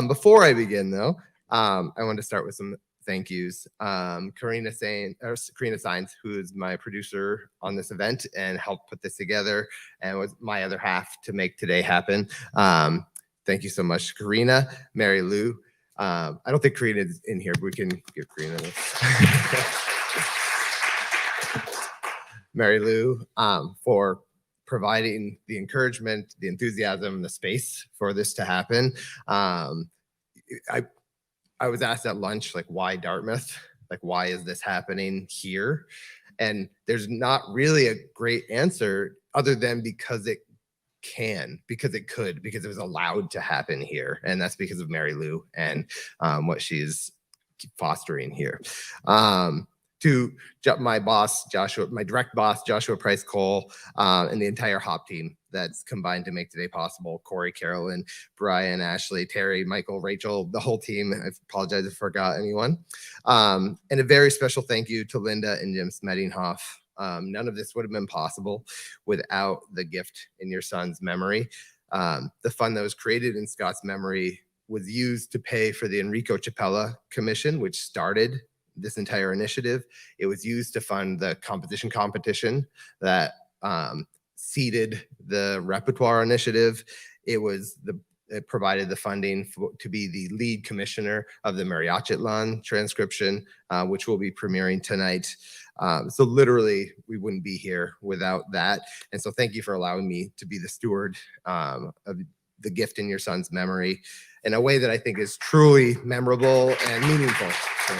Before I begin, though, I want to start with some thank yous. Karina Sainz, who is my producer on this event and helped put this together and was my other half to make today happen. Thank you so much, Karina. Mary Lou. I don't think Karina is in here, but we can give Karina this. Mary Lou, for providing the encouragement, the enthusiasm, the space for this to happen. I was asked at lunch, like, why Dartmouth? Like, why is this happening here? And there's not really a great answer other than because it can, because it could, because it was allowed to happen here. And that's because of Mary Lou and what she's fostering here. To my boss, Joshua, my direct boss, Joshua Price Cole, and the entire HOP team that's combined to make today possible. Corey, Carolyn, Brian, Ashley, Terry, Michael, Rachel, the whole team. I apologize if I forgot anyone. And a very special thank you to Linda and Jim Smedinghoff. None of this would have been possible without the gift in your son's memory. The fund that was created in Scott's memory was used to pay for the Enrico Ciappella Commission, which started this entire initiative. It was used to fund the composition competition that seeded the Repertoire initiative. It provided the funding to be the lead commissioner of the Mariachitlan transcription, which will be premiering tonight. So literally, we wouldn't be here without that. And so thank you for allowing me to be the steward of the gift in your son's memory in a way that I think is truly memorable and meaningful. So.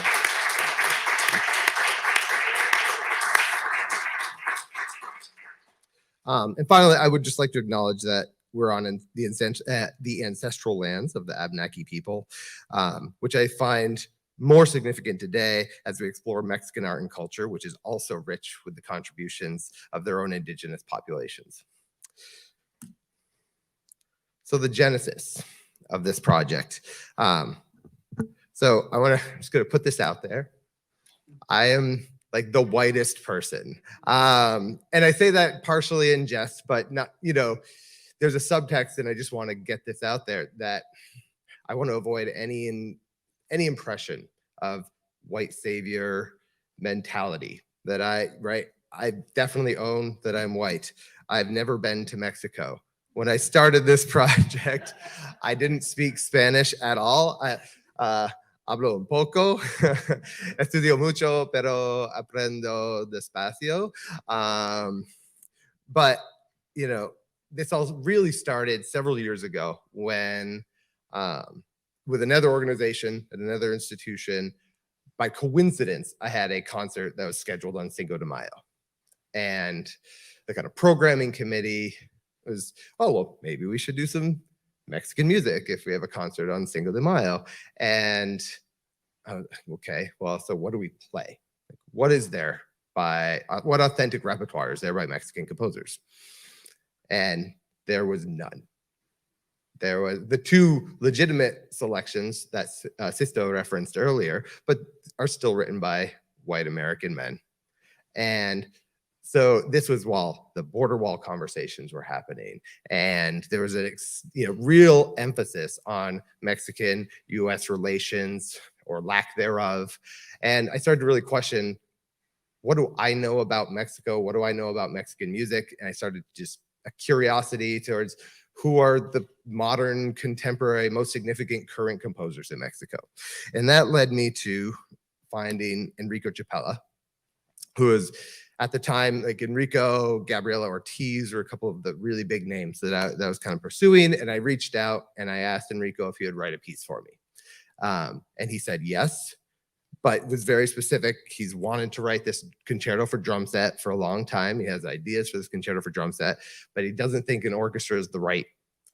And finally, I would just like to acknowledge that we're on the ancestral lands of the Abenaki people, which I find more significant today as we explore Mexican art and culture, which is also rich with the contributions of their own indigenous populations. So the genesis of this project. So I'm just going to put this out there. I am like the whitest person. And I say that partially in jest, but not, there's a subtext, and I just want to get this out there that I want to avoid any impression of white savior mentality that I definitely own that I'm white. I've never been to Mexico. When I started this project, I didn't speak Spanish at all. Hablo un poco, estudio mucho, pero aprendo despacio. But, this all really started several years ago when, with another organization at another institution, by coincidence, I had a concert that was scheduled on Cinco de Mayo. And the kind of programming committee was, oh, well, maybe we should do some Mexican music if we have a concert on Cinco de Mayo. And okay, well, so what do we play? What is there what authentic repertoire is there by Mexican composers? And there was none. There was the two legitimate selections that Sisto referenced earlier, but are still written by white American men. And so this was while the border wall conversations were happening, and there was a real emphasis on Mexican-U.S. relations or lack thereof. And I started to really question, what do I know about Mexico? What do I know about Mexican music? And I started just a curiosity towards who are the modern, contemporary, most significant current composers in Mexico. And that led me to finding Enrico Ciappella, who was at the time, like Enrico, Gabriela Ortiz were a couple of the really big names that I was kind of pursuing. And I reached out and I asked Enrico if he would write a piece for me. And he said yes, but was very specific. He's wanted to write this concerto for drum set for a long time. He has ideas for this concerto for drum set, but he doesn't think an orchestra is the right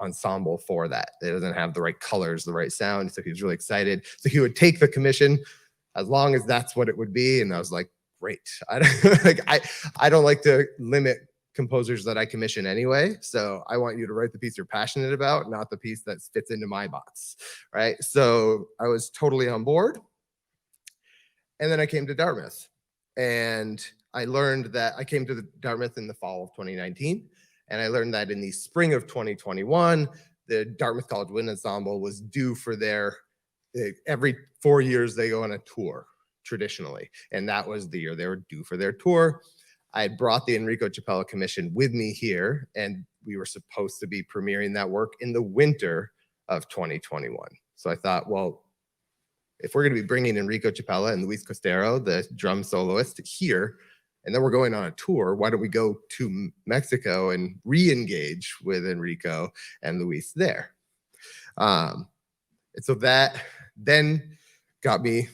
ensemble for that. It doesn't have the right colors, the right sound. So he was really excited. So he would take the commission as long as that's what it would be. And I was like, great. I don't like to limit composers that I commission anyway. So I want you to write the piece you're passionate about, not the piece that fits into my box, right? So I was totally on board. And then I came to Dartmouth, and I learned that I came to Dartmouth in the fall of 2019. And I learned that in the spring of 2021, the Dartmouth College Wind Ensemble was due for every 4 years they go on a tour traditionally. And that was the year they were due for their tour. I had brought the Enrico Ciappella Commission with me here, and we were supposed to be premiering that work in the winter of 2021. So I thought, well, if we're going to be bringing Enrico Ciappella and Luis Costero, the drum soloist, here, and then we're going on a tour, why don't we go to Mexico and re-engage with Enrico and Luis there? And so that then got me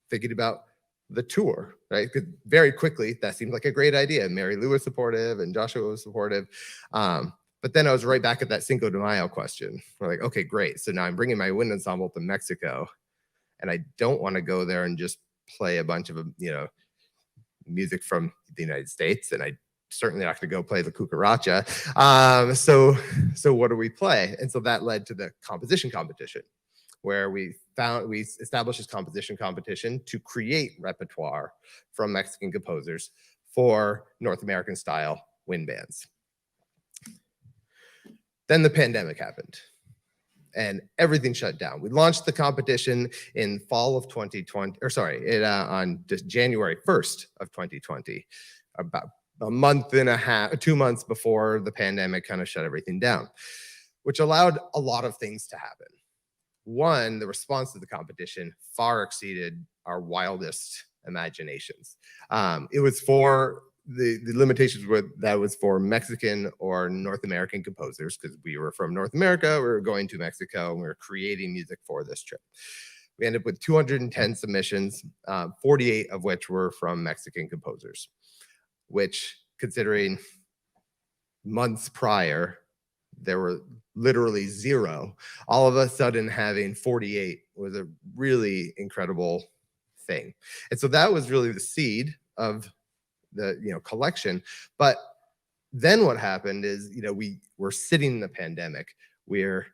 thinking about the tour, right? Because very quickly, that seemed like a great idea. Mary Lou was supportive and Joshua was supportive. But then I was right back at that Cinco de Mayo question. We're like, okay, great. So now I'm bringing my wind ensemble to Mexico, and I don't want to go there and just play a bunch of, music from the United States, and I certainly not going to go play the cucaracha. So what do we play? And so that led to the composition competition, where we established this composition competition to create repertoire from Mexican composers for North American style wind bands. Then the pandemic happened and everything shut down. We launched the competition in fall of 2020, on January 1st of 2020, about a month and a half, 2 months before the pandemic kind of shut everything down, which allowed a lot of things to happen. One, the response to the competition far exceeded our wildest imaginations. It was for the limitations that was for Mexican or North American composers, because we were from North America, we were going to Mexico, and we were creating music for this trip. We ended up with 210 submissions, 48 of which were from Mexican composers, which, considering months prior, there were literally zero. All of a sudden, having 48 was a really incredible thing. And so that was really the seed of the collection. But then what happened is, we were sitting in the pandemic where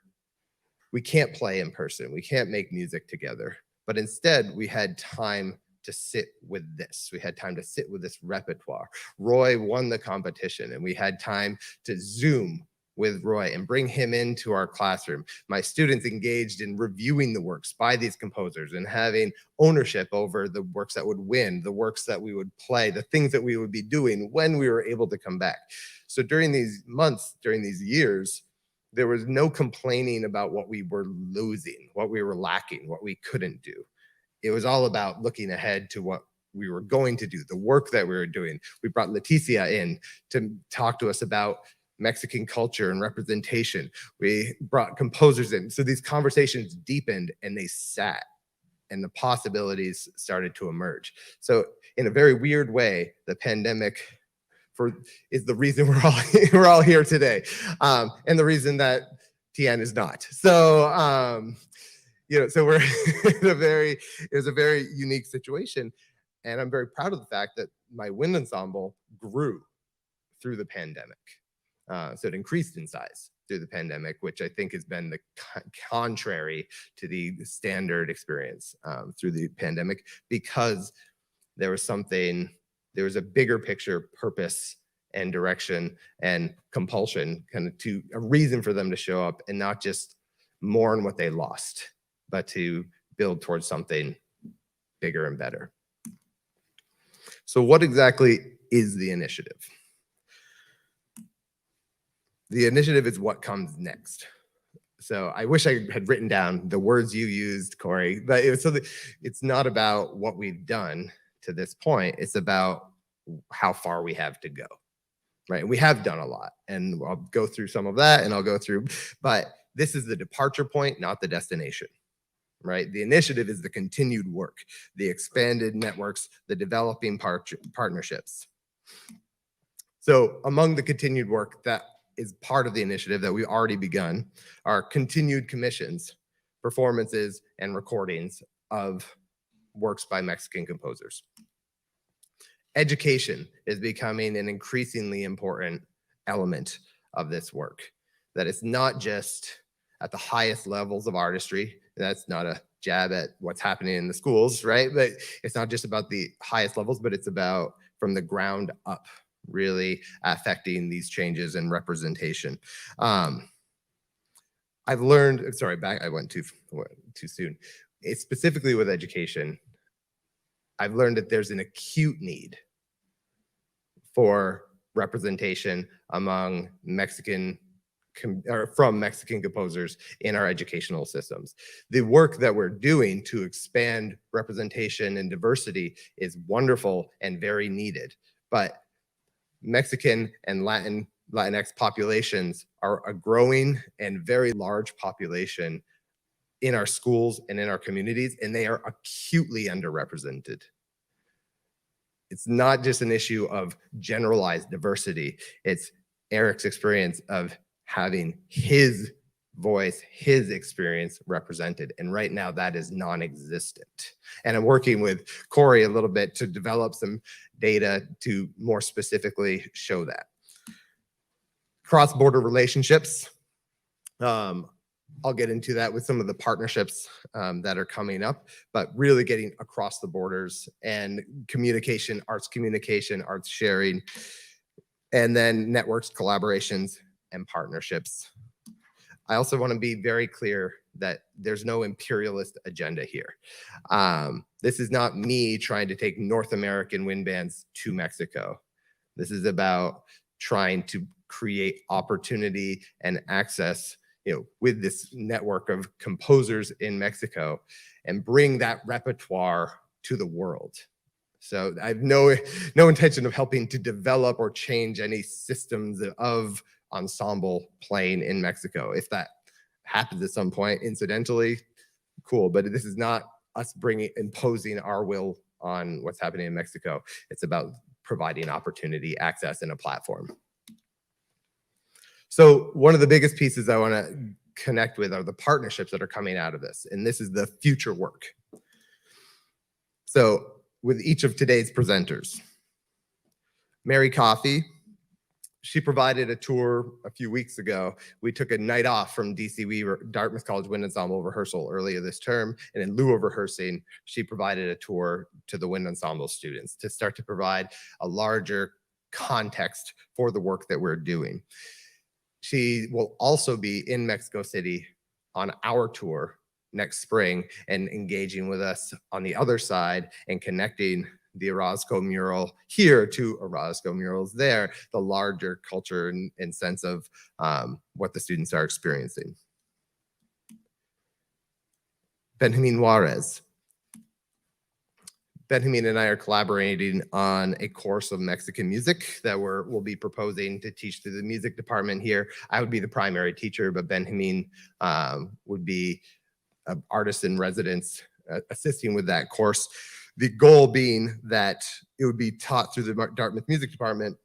we can't play in person, we can't make music together, but instead we had time to sit with this. We had time to sit with this repertoire. Roy won the competition, and we had time to Zoom with Roy and bring him into our classroom. My students engaged in reviewing the works by these composers and having ownership over the works that would win, the works that we would play, the things that we would be doing when we were able to come back. So during these months, during these years, there was no complaining about what we were losing, what we were lacking, what we couldn't do. It was all about looking ahead to what we were going to do, the work that we were doing. We brought Leticia in to talk to us about Mexican culture and representation. We brought composers in. So these conversations deepened and they sat, and the possibilities started to emerge. So in a very weird way, the pandemic is the reason we're all here today, and the reason that Tian is not. So so we're it was a very unique situation, and I'm very proud of the fact that my wind ensemble grew through the pandemic. So it increased in size through the pandemic, which I think has been the contrary to the standard experience through the pandemic, because there was a bigger picture, purpose and direction and compulsion, kind of to a reason for them to show up and not just mourn what they lost, but to build towards something bigger and better. So what exactly is the initiative? The initiative is what comes next. So I wish I had written down the words you used, Corey, but it's not about what we've done to this point. It's about how far we have to go, right? And we have done a lot, and I'll go through some of that, but this is the departure point, not the destination, right? The initiative is the continued work, the expanded networks, the developing partnerships. So among the continued work that is part of the initiative that we've already begun are continued commissions, performances, and recordings of works by Mexican composers. Education is becoming an increasingly important element of this work, that it's not just at the highest levels of artistry. That's not a jab at what's happening in the schools, right? But it's not just about the highest levels, but it's about from the ground up, really affecting these changes in representation. I've learned, sorry, back, I went too soon. It's specifically with education, I've learned that there's an acute need for representation among from Mexican composers in our educational systems. The work that we're doing to expand representation and diversity is wonderful and very needed, but Mexican and Latinx populations are a growing and very large population in our schools and in our communities, and they are acutely underrepresented. It's not just an issue of generalized diversity. It's Eric's experience of having his voice, his experience represented. And right now that is non-existent. And I'm working with Corey a little bit to develop some data to more specifically show that. Cross-border relationships. I'll get into that with some of the partnerships that are coming up, but really getting across the borders and communication, arts sharing, and then networks, collaborations, and partnerships. I also want to be very clear that there's no imperialist agenda here. This is not me trying to take North American wind bands to Mexico. This is about trying to create opportunity and access, with this network of composers in Mexico and bring that repertoire to the world. So I have no intention of helping to develop or change any systems of ensemble playing in Mexico. If that happens at some point, incidentally, cool. But this is not us imposing our will on what's happening in Mexico. It's about providing opportunity, access, and a platform. So one of the biggest pieces I want to connect with are the partnerships that are coming out of this. And this is the future work. So with each of today's presenters, Mary Coffey, she provided a tour a few weeks ago. We took a night off from DC, Dartmouth College Wind Ensemble rehearsal earlier this term. And in lieu of rehearsing, she provided a tour to the wind ensemble students to start to provide a larger context for the work that we're doing. She will also be in Mexico City on our tour next spring and engaging with us on the other side and connecting the Orozco mural here to Orozco murals there, the larger culture and sense of what the students are experiencing. Benjamin Juarez. Benjamin and I are collaborating on a course of Mexican music that we'll be proposing to teach to the music department here. I would be the primary teacher, but Benjamin would be an artist in residence assisting with that course. The goal being that it would be taught through the Dartmouth Music Department,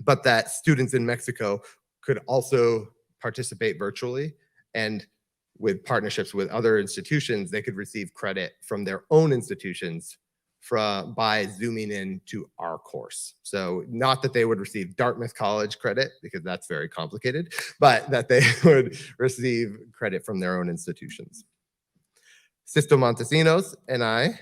but that students in Mexico could also participate virtually, and with partnerships with other institutions, they could receive credit from their own institutions by zooming in to our course. So not that they would receive Dartmouth College credit, because that's very complicated, but that they would receive credit from their own institutions. Sisto Montesinos and I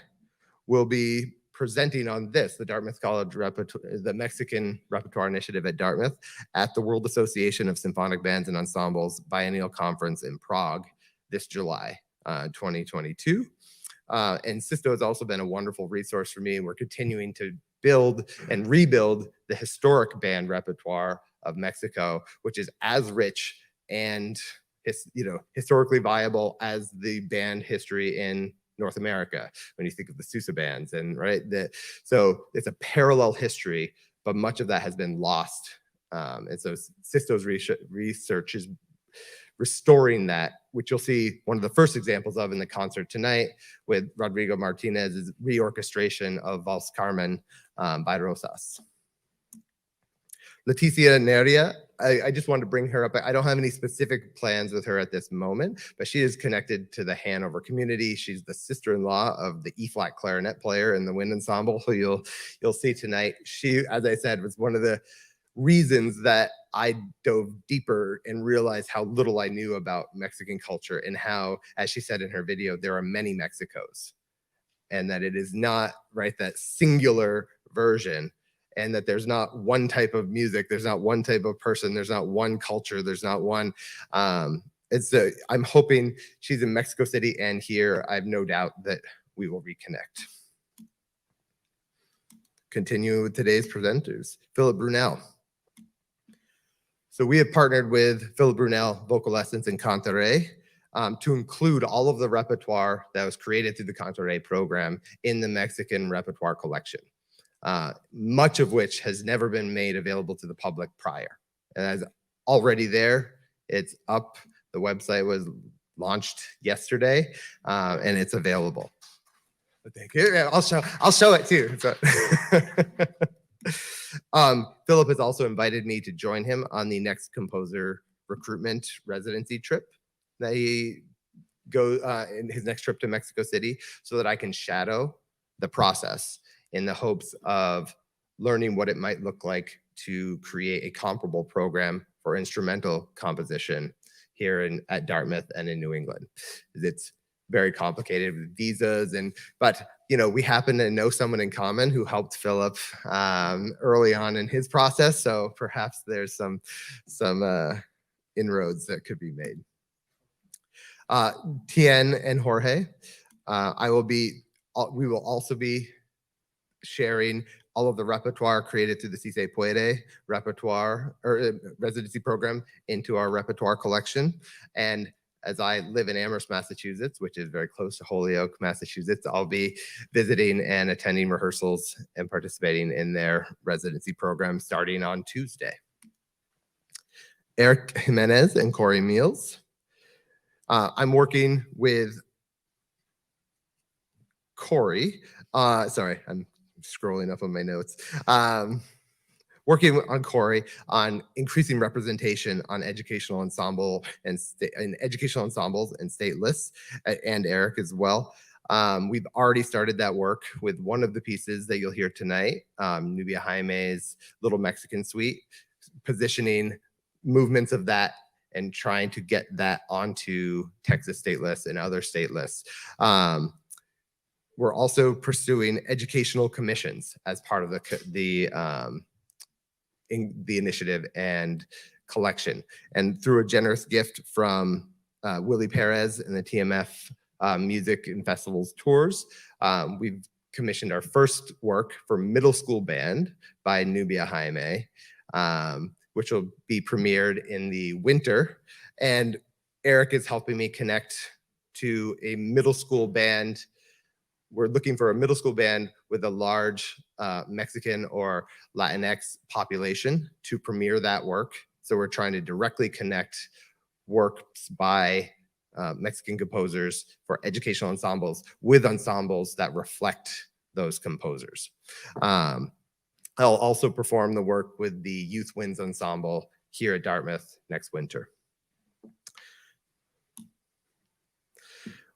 will be presenting on this, the Dartmouth College the Mexican Repertoire Initiative at Dartmouth, at the World Association of Symphonic Bands and Ensembles Biennial Conference in Prague this July 2022. And Sisto has also been a wonderful resource for me. We're continuing to build and rebuild the historic band repertoire of Mexico, which is as rich and historically viable as the band history in North America, when you think of the Sousa bands, and so it's a parallel history, but much of that has been lost. And so Sisto's research is restoring that, which you'll see one of the first examples of in the concert tonight with Rodrigo Martinez's reorchestration of Vals Carmen by Rosas. Leticia Neria, I just wanted to bring her up. I don't have any specific plans with her at this moment, but she is connected to the Hanover community. She's the sister-in-law of the E-flat clarinet player in the wind ensemble, who you'll see tonight. She, as I said, was one of the reasons that I dove deeper and realized how little I knew about Mexican culture, and how, as she said in her video, there are many Mexicos, and that it is not that singular version, and that there's not one type of music, there's not one type of person, there's not one culture, there's not one I'm hoping she's in Mexico City and here. I have no doubt that we will reconnect. Continuing with today's presenters, Philip Brunel. So we have partnered with Philip Brunel Vocal Lessons in Cantere to include all of the repertoire that was created through the Cantere program in the Mexican repertoire collection, much of which has never been made available to the public prior. And as already there, it's up. The website was launched yesterday, and it's available. Thank you. I'll show it too. So Philip has also invited me to join him on the next composer recruitment residency trip that he goes in his next trip to Mexico City, so that I can shadow the process in the hopes of learning what it might look like to create a comparable program for instrumental composition here at Dartmouth and in New England. It's very complicated with visas, but we happen to know someone in common who helped Philip early on in his process, so perhaps there's some inroads that could be made. Tien and Jorge, we will also be sharing all of the repertoire created through the Si Se Puede repertoire or residency program into our repertoire collection. And as I live in Amherst, Massachusetts, which is very close to Holyoke, Massachusetts, I'll be visiting and attending rehearsals and participating in their residency program starting on Tuesday. Eric Jimenez and Corey Meals. I'm working with Corey. Sorry, I'm scrolling up on my notes. Working on Corey on increasing representation on educational ensemble and educational ensembles and state lists, and Eric as well. We've already started that work with one of the pieces that you'll hear tonight, Nubia Jaime's Little Mexican Suite, positioning movements of that and trying to get that onto Texas state lists and other state lists. We're also pursuing educational commissions as part of the initiative and collection. And through a generous gift from Willie Perez and the TMF Music and Festivals Tours, we've commissioned our first work for middle school band by Nubia Jaime, which will be premiered in the winter. And Eric is helping me connect to a middle school band. We're looking for a middle school band with a large Mexican or Latinx population to premiere that work. So we're trying to directly connect works by Mexican composers for educational ensembles with ensembles that reflect those composers. I'll also perform the work with the Youth Winds Ensemble here at Dartmouth next winter.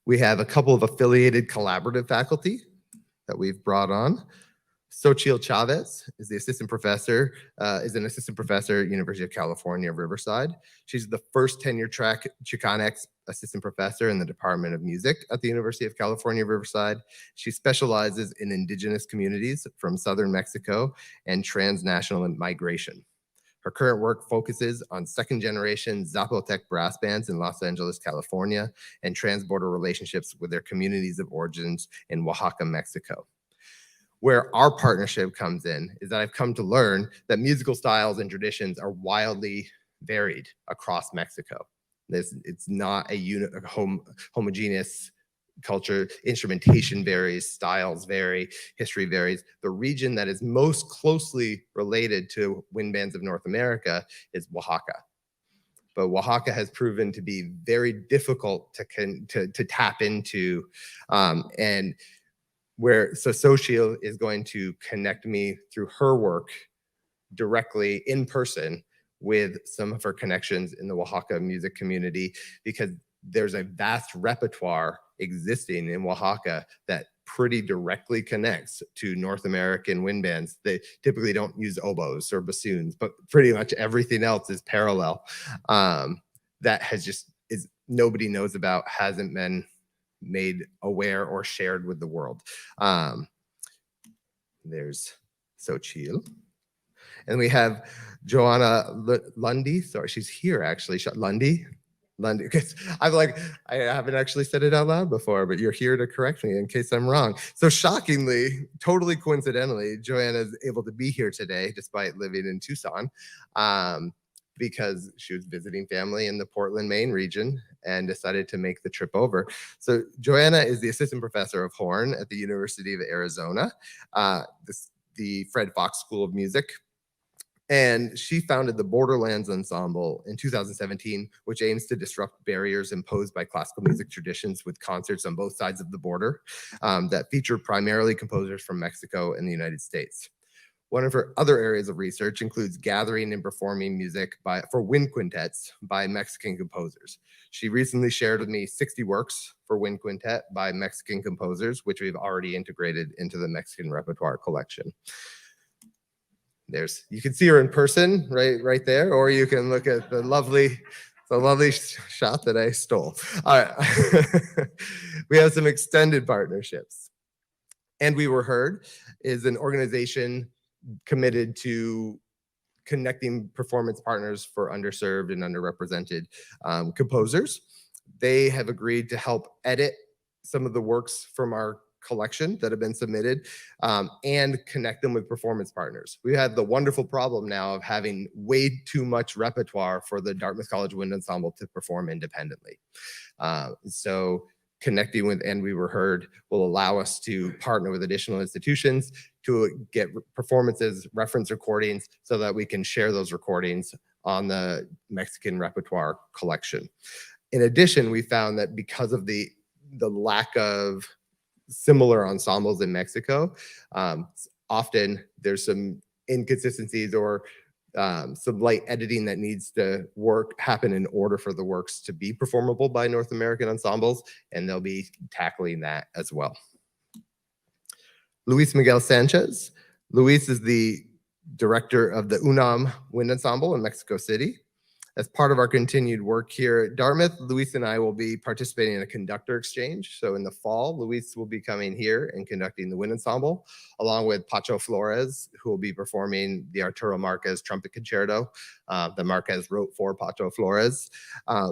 We have a couple of affiliated collaborative faculty that we've brought on. Xochitl Chavez is an assistant professor at University of California, Riverside. She's the first tenure-track Chicanx assistant professor in the Department of Music at the University of California, Riverside. She specializes in indigenous communities from southern Mexico and transnational migration. Her current work focuses on second-generation Zapotec brass bands in Los Angeles, California, and transborder relationships with their communities of origins in Oaxaca, Mexico. Where our partnership comes in is that I've come to learn that musical styles and traditions are wildly varied across Mexico. It's not a homogeneous culture. Instrumentation varies, styles vary, history varies. The region that is most closely related to wind bands of North America is Oaxaca. But Oaxaca has proven to be very difficult to tap into, and so Xochitl is going to connect me through her work directly in person with some of her connections in the Oaxaca music community, because there's a vast repertoire existing in Oaxaca that pretty directly connects to North American wind bands. They typically don't use oboes or bassoons, but pretty much everything else is parallel. That nobody knows about, hasn't been made aware or shared with the world. There's Xochitl. And we have Joanna Lundy. Sorry, she's here actually. Lundy. London, because I haven't actually said it out loud before, but you're here to correct me in case I'm wrong. So shockingly, totally coincidentally, Joanna is able to be here today despite living in Tucson, because she was visiting family in the Portland, Maine region and decided to make the trip over. So Joanna is the assistant professor of horn at the University of Arizona, the Fred Fox School of Music. And she founded the Borderlands Ensemble in 2017, which aims to disrupt barriers imposed by classical music traditions with concerts on both sides of the border that feature primarily composers from Mexico and the United States. One of her other areas of research includes gathering and performing music for wind quintets by Mexican composers. She recently shared with me 60 works for wind quintet by Mexican composers, which we've already integrated into the Mexican Repertoire collection. You can see her in person right there, or you can look at the lovely shot that I stole. All right. We have some extended partnerships. And We Were Heard is an organization committed to connecting performance partners for underserved and underrepresented composers. They have agreed to help edit some of the works from our collection that have been submitted and connect them with performance partners. We had the wonderful problem now of having way too much repertoire for the Dartmouth College Wind Ensemble to perform independently. So connecting with And We Were Heard will allow us to partner with additional institutions to get performances, reference recordings, so that we can share those recordings on the Mexican Repertoire collection. In addition, we found that because of the lack of similar ensembles in Mexico, often there's some inconsistencies or some light editing that needs to happen in order for the works to be performable by North American ensembles, and they'll be tackling that as well. Luis Miguel Sanchez. Luis is the director of the UNAM Wind Ensemble in Mexico City. As part of our continued work here at Dartmouth, Luis and I will be participating in a conductor exchange. So in the fall, Luis will be coming here and conducting the wind ensemble, along with Pacho Flores, who will be performing the Arturo Marquez Trumpet Concerto that Marquez wrote for Pacho Flores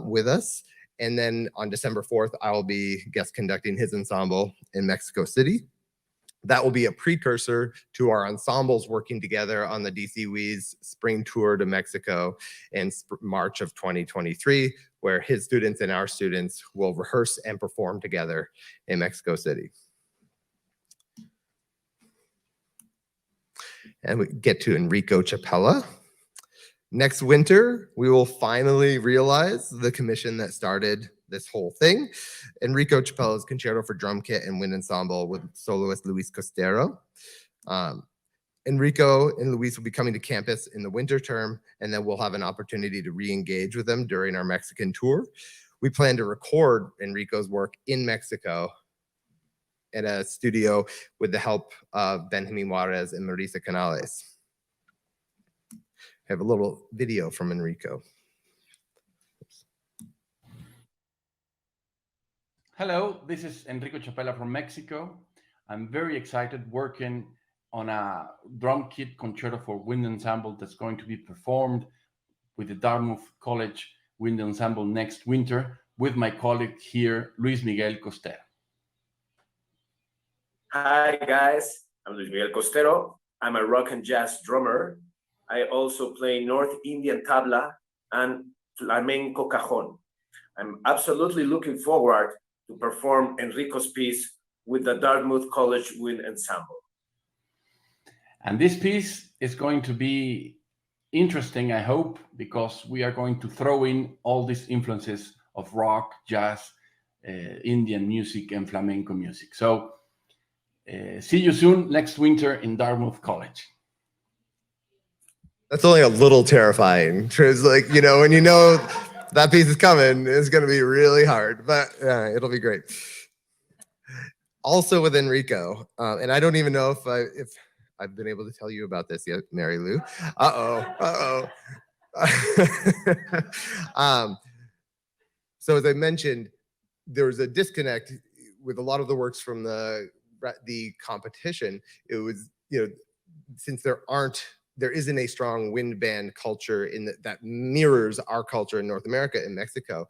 with us. And then on December 4th, I will be guest conducting his ensemble in Mexico City. That will be a precursor to our ensembles working together on the DCW's spring tour to Mexico in March of 2023, where his students and our students will rehearse and perform together in Mexico City. And we get to Enrico Chapella. Next winter, we will finally realize the commission that started this whole thing. Enrico Chapella's Concerto for Drum Kit and Wind Ensemble with soloist Luis Costero. Enrico and Luis will be coming to campus in the winter term, and then we'll have an opportunity to re-engage with them during our Mexican tour. We plan to record Enrico's work in Mexico at a studio with the help of Benjamin Juarez and Marisa Canales. I have a little video from Enrico. Hello, this is Enrico Chapella from Mexico. I'm very excited working on a drum kit concerto for wind ensemble that's going to be performed with the Dartmouth College Wind Ensemble next winter with my colleague here, Luis Miguel Costero. Hi guys, I'm Luis Miguel Costero. I'm a rock and jazz drummer. I also play North Indian tabla and flamenco cajon. I'm absolutely looking forward to perform Enrico's piece with the Dartmouth College Wind Ensemble. And this piece is going to be interesting, I hope, because we are going to throw in all these influences of rock, jazz, Indian music, and flamenco music. So see you soon next winter in Dartmouth College. That's only a little terrifying. It's like, when you know that piece is coming, it's going to be really hard, but it'll be great. Also with Enrico, and I don't even know if I've been able to tell you about this yet, Mary Lou. So as I mentioned, there was a disconnect with a lot of the works from the competition. It was, since there isn't a strong wind band culture that mirrors our culture in North America and Mexico.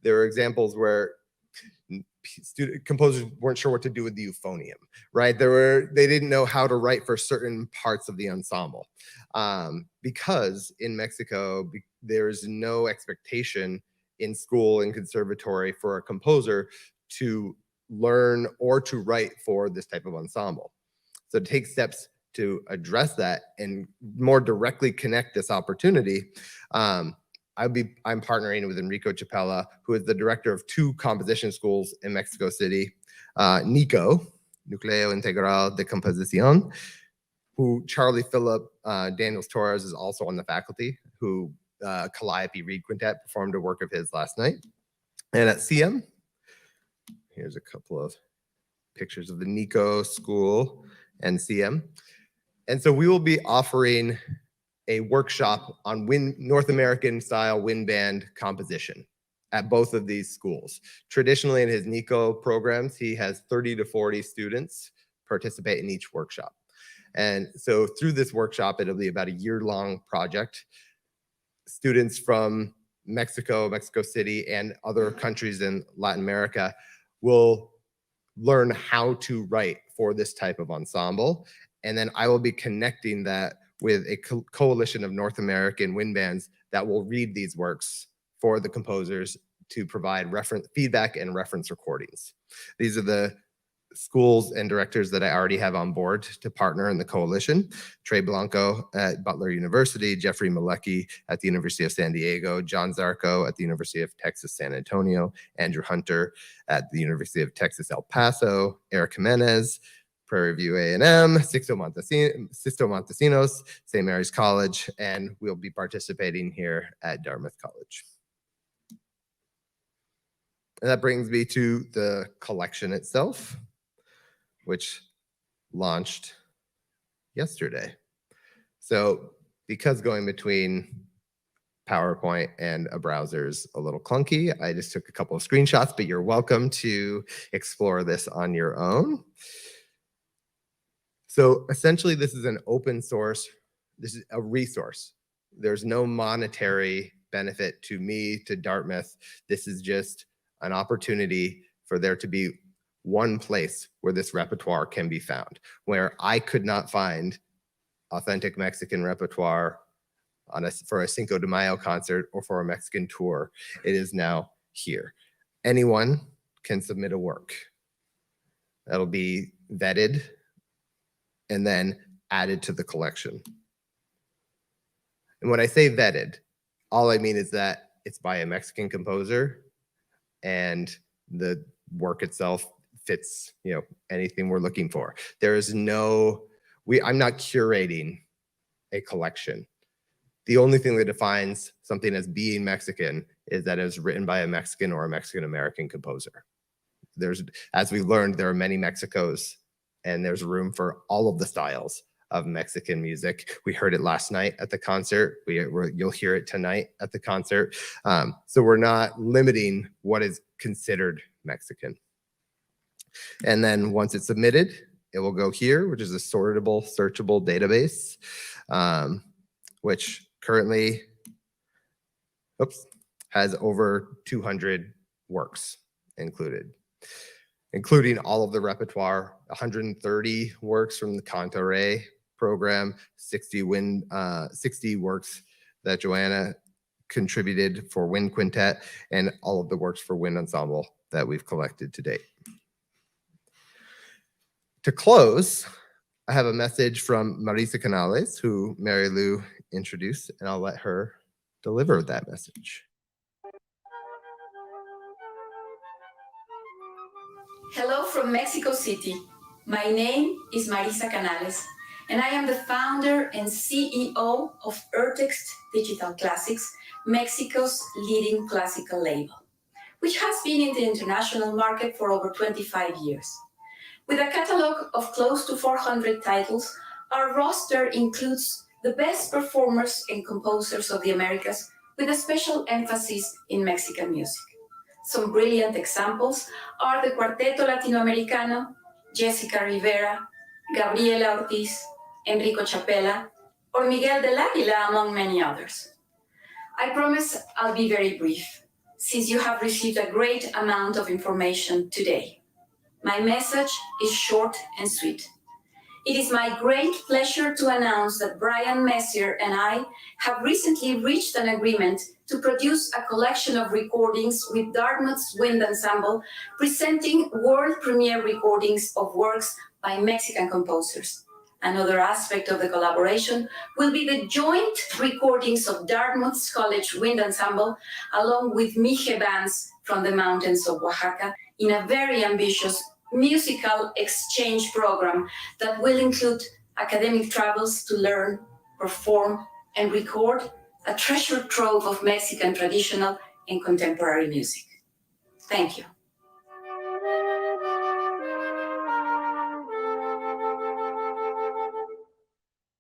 There were examples where composers weren't sure what to do with the euphonium, right? They didn't know how to write for certain parts of the ensemble. Because in Mexico, there's no expectation in school and conservatory for a composer to learn or to write for this type of ensemble. So to take steps to address that and more directly connect this opportunity, I'm partnering with Enrico Chapella, who is the director of 2 composition schools in Mexico City, NICO, Núcleo Integral de Composición, who Charlie Philip Daniels Torres is also on the faculty, who Calliope Reed Quintet performed a work of his last night. And at CM, here's a couple of pictures of the NICO school and CM. And so we will be offering a workshop on North American style wind band composition at both of these schools. Traditionally in his NICO programs, he has 30 to 40 students participate in each workshop. And so through this workshop, it'll be about a year-long project. Students from Mexico, Mexico City, and other countries in Latin America will learn how to write for this type of ensemble. And then I will be connecting that with a coalition of North American wind bands that will read these works for the composers to provide feedback and reference recordings. These are the schools and directors that I already have on board to partner in the coalition. Trey Blanco at Butler University, Jeffrey Malecki at the University of San Diego, John Zarco at the University of Texas, San Antonio, Andrew Hunter at the University of Texas, El Paso, Eric Jimenez, Prairie View A&M, Sixto Montesinos, St. Mary's College, and we'll be participating here at Dartmouth College. And that brings me to the collection itself, which launched yesterday. So because going between PowerPoint and a browser is a little clunky, I just took a couple of screenshots, but you're welcome to explore this on your own. So essentially, this is an open source, this is a resource. There's no monetary benefit to me, to Dartmouth. This is just an opportunity for there to be one place where this repertoire can be found, where I could not find authentic Mexican repertoire for a Cinco de Mayo concert or for a Mexican tour. It is now here. Anyone can submit a work. That'll be vetted and then added to the collection. And when I say vetted, all I mean is that it's by a Mexican composer and the work itself fits, anything we're looking for. There is I'm not curating a collection. The only thing that defines something as being Mexican is that it was written by a Mexican or a Mexican-American composer. As we learned, there are many Mexicos, and there's room for all of the styles of Mexican music. We heard it last night at the concert. You'll hear it tonight at the concert. So we're not limiting what is considered Mexican. And then once it's submitted, it will go here, which is a sortable, searchable database, which currently has over 200 works included, including all of the repertoire, 130 works from the Canto Re program, 60 works that Joanna contributed for wind quintet, and all of the works for wind ensemble that we've collected to date. To close, I have a message from Marisa Canales, who Mary Lou introduced, and I'll let her deliver that message. Hello from Mexico City. My name is Marisa Canales, and I am the founder and CEO of Urtext Digital Classics, Mexico's leading classical label, which has been in the international market for over 25 years. With a catalog of close to 400 titles, our roster includes the best performers and composers of the Americas, with a special emphasis in Mexican music. Some brilliant examples are the Cuarteto Latinoamericano, Jessica Rivera, Gabriela Ortiz, Enrico Chapella, or Miguel del Águila, among many others. I promise I'll be very brief, since you have received a great amount of information today. My message is short and sweet. It is my great pleasure to announce that Brian Messier and I have recently reached an agreement to produce a collection of recordings with Dartmouth's Wind Ensemble, presenting world premiere recordings of works by Mexican composers. Another aspect of the collaboration will be the joint recordings of Dartmouth College Wind Ensemble, along with Messier bands from the mountains of Oaxaca, in a very ambitious musical exchange program that will include academic travels to learn, perform, and record a treasure trove of Mexican traditional and contemporary music. Thank you.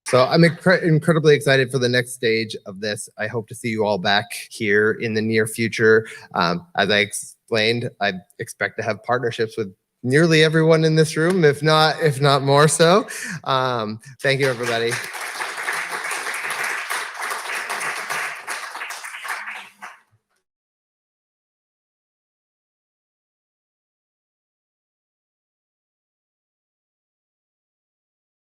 So I'm incredibly excited for the next stage of this. I hope to see you all back here in the near future. As I explained, I expect to have partnerships with nearly everyone in this room, if not more so. Thank you, everybody.